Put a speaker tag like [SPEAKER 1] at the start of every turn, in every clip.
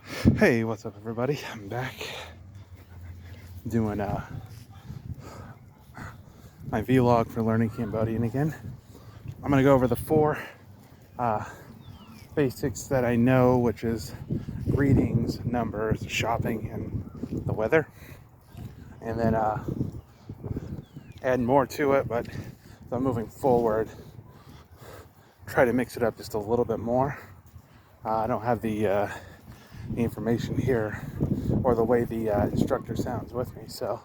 [SPEAKER 1] Hey, what's up, everybody? I'm back doing my vlog for learning Cambodian again. I'm gonna go over the four uh, basics that I know, which is greetings, numbers, shopping, and the weather, and then add more to it. But as I'm moving forward, try to mix it up just a little bit more. I don't have the information here or the way the instructor sounds with me, so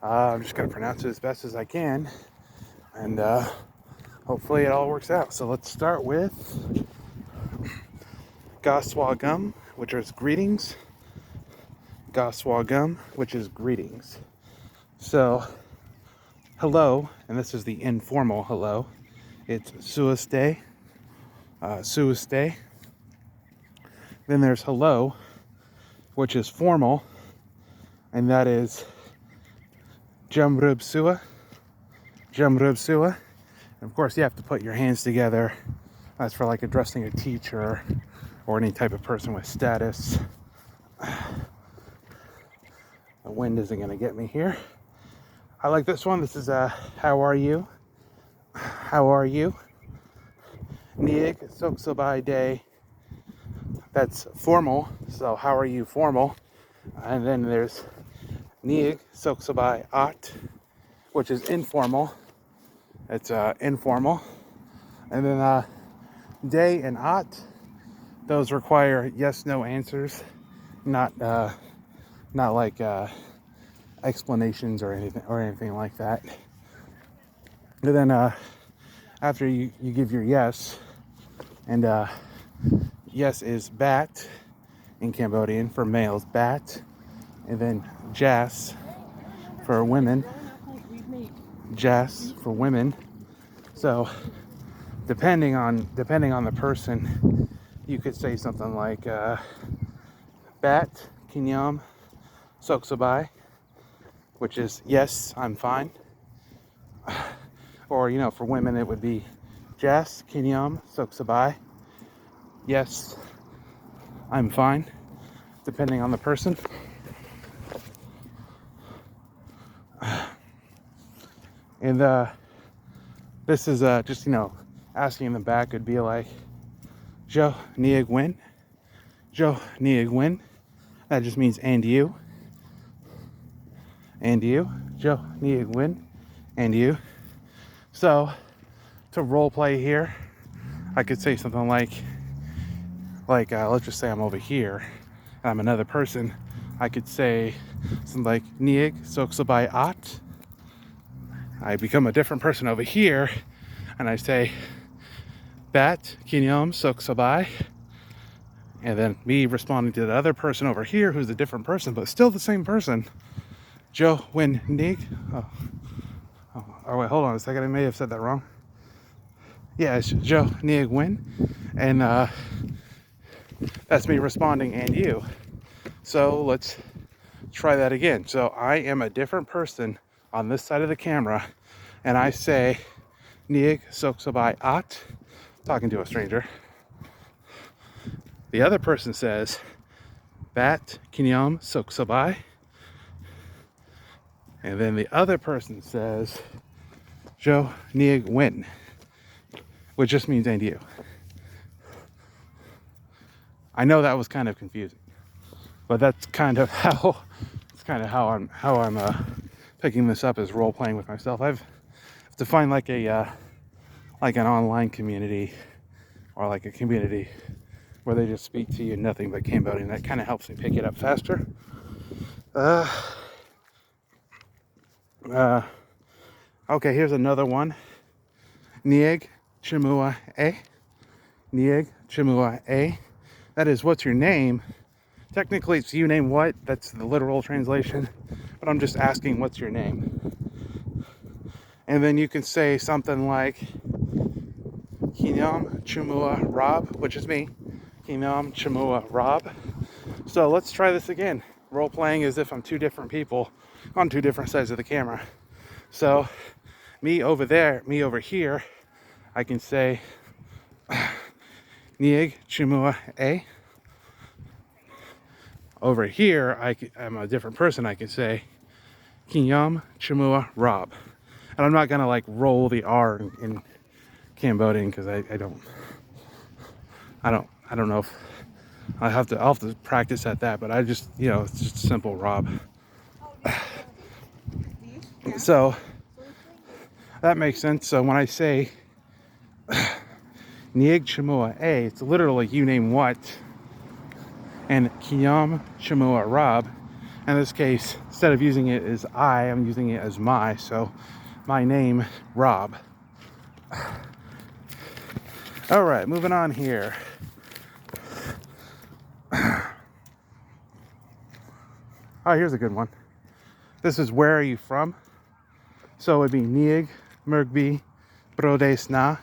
[SPEAKER 1] I'm just going to pronounce it as best as I can, and hopefully it all works out. So let's start with Gaswagum, which is greetings. Gaswagum, which is greetings. So hello, and this is the informal hello. It's Suiste. Suiste. Then there's hello, which is formal, and that is Jamrub Sua. Jamrub Sua. And of course, you have to put your hands together. That's for like addressing a teacher or any type of person with status. The wind isn't going to get me here. I like this one. This is how are you? How are you? Niig Soksobai Day. That's formal. So how are you formal? And then there's Niig Soksobai At, which is informal. It's informal. And then Day and At, those require yes no answers, not like explanations or anything like that. And then after you give your yes, and yes is bat in Cambodian for males, bat, and then jas for women, jas for women. So depending on the person, you could say something like bat kinyam soksabai, which is yes, I'm fine. Or for women it would be jas kinyam soksabai, yes, I'm fine, depending on the person. And this is just asking them back would be like Jo Niig Win. Jo Niig Win. That just means and you. And you. Jo Niig Win. And you. So to role play here, I could say something like let's just say I'm over here and I'm another person. I could say something like Niig Soksabai At. I become a different person over here and I say Bat Kinyom Soksabai. And then me responding to the other person over here who's a different person, but still the same person. Jo Win Nig. Oh, wait, hold on a second. I may have said that wrong. Yeah, it's Jo Nig Win. And that's me responding and you. So let's try that again. So I am a different person on this side of the camera, and I say Niig Soksabai At, talking to a stranger. The other person says Bat Kinyam Soksabai. And then the other person says Jo Niig Win, which just means and you. I know that was kind of confusing, but that's kind of how I'm picking this up, as role playing with myself. I've to find like an online community or like a community where they just speak to you nothing but Cambodian. That kind of helps me pick it up faster. Okay, here's another one. Nieg Chimua A. Nieg Chimua A. That is, what's your name? Technically, it's you name what? That's the literal translation. But I'm just asking, what's your name? And then you can say something like Kinyam Chimua Rob, which is me. Kinyam Chimua Rob. So let's try this again. Role playing as if I'm two different people on two different sides of the camera. So me over there, me over here, I can say Nieg Chimua A. over here, I'm a different person. I can say Kinyam Chamua Rob. And I'm not gonna like roll the R in Cambodian because I don't know if I'll have to practice at that, but I just, you know, it's just simple Rob. So that makes sense. So when I say Nieg Chamua A, it's literally you name what, and Kinyam Chamua Rob. In this case, instead of using it as I'm using it as my, so my name, Rob. All right, moving on here. Oh, here's a good one. This is where are you from? So it would be Nieg, Mergbi, Brodes Na.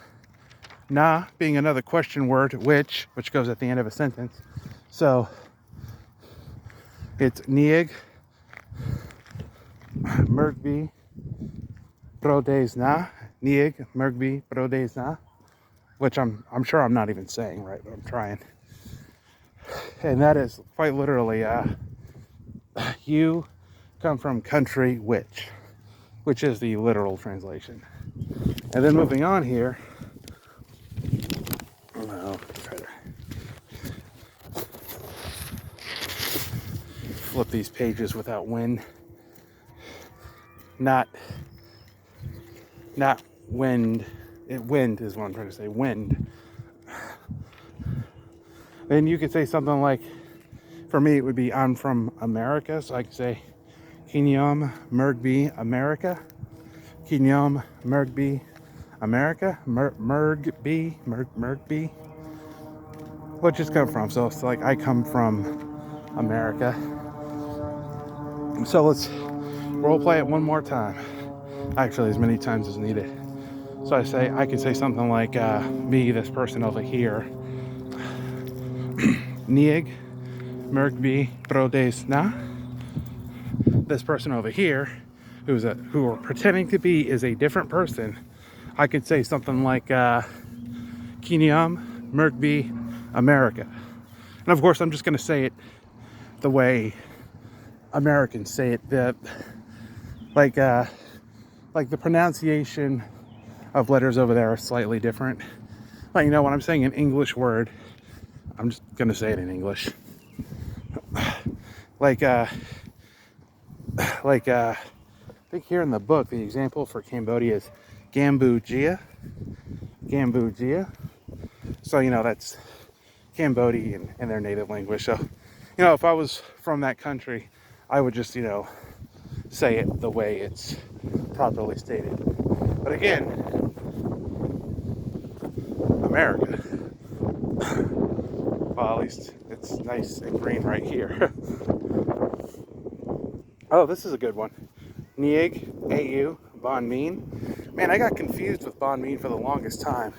[SPEAKER 1] Na being another question word, which goes at the end of a sentence. So it's Nieg, Mergbi, Brodes Na. Nieg, Mergbi, Brodes Na. Which I'm sure I'm not even saying right, but I'm trying. And that is quite literally, you come from country which is the literal translation. And then moving on here, I'll try to flip these pages without wind. Not wind. Wind is what I'm trying to say. Wind. Then you could say something like, for me, it would be I'm from America, so I could say Kinyam Mergbi America. Kinyam Mergbi America. Mergbi. What just come from? So it's like I come from America. So let's role play it one more time. Actually, as many times as needed. So I could say something like me, this person over here. Nieg Mergbi Brodes Na. This person over here, who are pretending to be is a different person. I could say something like Kinyam Mergbi America. And of course, I'm just going to say it the way Americans say it. Like the pronunciation of letters over there are slightly different. Like, you know, when I'm saying an English word, I'm just going to say it in English. I think here in the book, the example for Cambodia is Gambugia. So, you know, that's Cambodian in their native language. So, you know, if I was from that country, I would just, you know, say it the way it's properly stated. But again, America. Well, at least it's nice and green right here. Oh, this is a good one. Nieg, AU, Bon Mean. Man, I got confused with Bon Mean for the longest time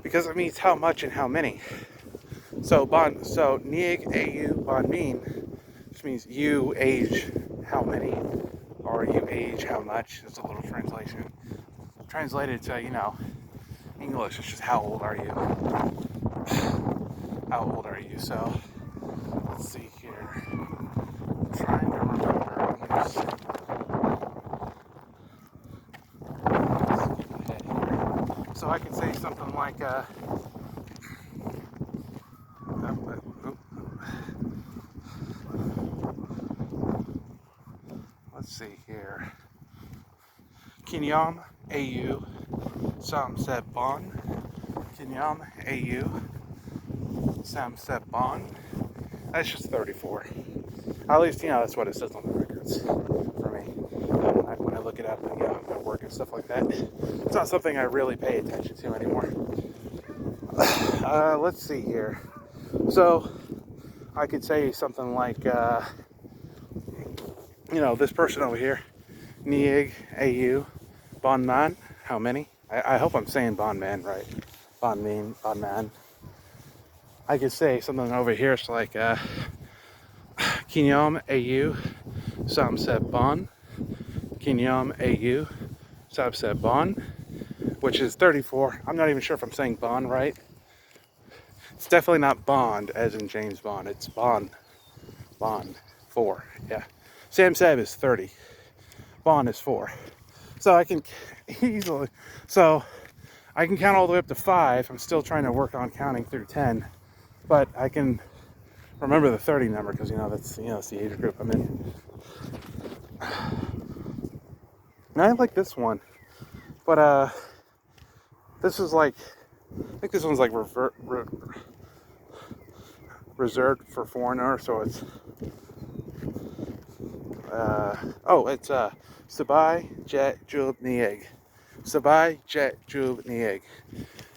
[SPEAKER 1] because it means how much and how many. So Nieg, AU, Bon Mean, which means you age how many, or you age how much. It's a little translation. Translated to, you know, English, it's just how old are you? How old are you? So let's see here. I'm trying to remember. So I can say something like let's see here. Kinyam AU Sam Seb Bon. Kinyam AU Sam Seb Bon. That's just 34. At least, you know, that's what it says on the records for me. When I look it up and, you know, at work and stuff like that, it's not something I really pay attention to anymore. Let's see here. So I could say something like, you know, this person over here, Nieg AU Bon Man. How many? I hope I'm saying Bon Man right. Bon Man. I could say something over here. It's like Kinyam AU Sam Seb Bon. Kinyam AU Sam Seb Bon, which is 34. I'm not even sure if I'm saying Bon right. It's definitely not Bond as in James Bond. It's Bon. Bond, 4. Yeah. Sam Seb is 30. Bond is 4. So I can easily, so I can count all the way up to 5. I'm still trying to work on counting through 10, but I can remember the 30 number because that's that's the age group I'm in. And I like this one, but this is like, I think this one's like reserved for foreigner, so it's it's Sabai Jet Jub Nieg. Sabai Jet Jub Nieg.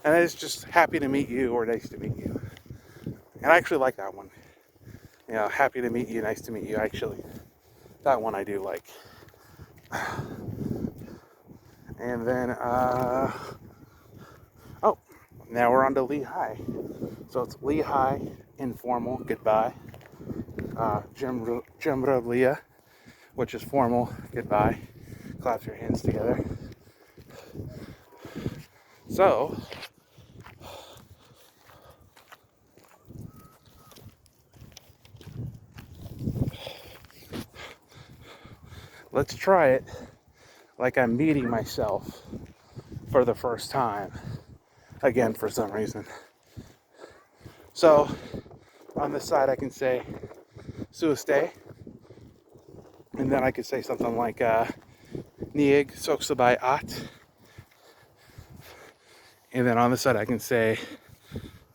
[SPEAKER 1] And it's just happy to meet you or nice to meet you. And I actually like that one. Happy to meet you, nice to meet you. Actually, that one I do like. And then, now we're on to Lehigh. So it's Lehigh, informal, goodbye. Jemra, which is formal, goodbye. Clap your hands together. So, let's try it like I'm meeting myself for the first time. Again, for some reason. So, on this side I can say Sueste. And then I could say something like Nieg Soksabai At. And then on this side I can say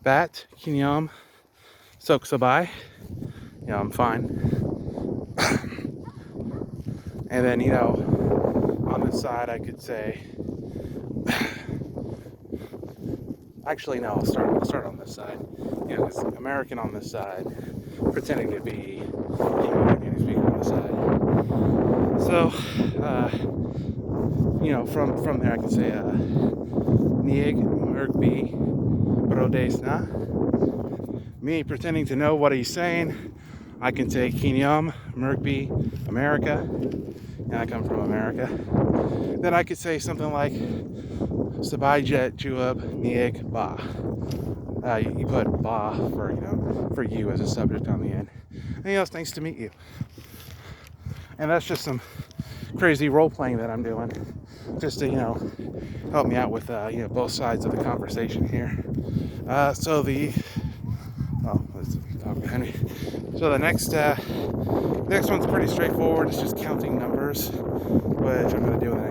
[SPEAKER 1] Bat Kinyam Soksabai. I'm fine. And then, on this side I could say, actually no, I'll start on this side. Because American on this side, pretending to be English speaker on the side. So, from there I can say Nieg Merkbi Brodesna. Me pretending to know what he's saying, I can say Kinyam Merkbi America. And I come from America. Then I could say something like Sabai Jet Juab Nieg Ba. You put Ba for you as a subject on the end. And it's nice to meet you. And that's just some crazy role playing that I'm doing, just to help me out with both sides of the conversation here. Let's talk behind me. So the next one's pretty straightforward. It's just counting numbers, which I'm going to do in the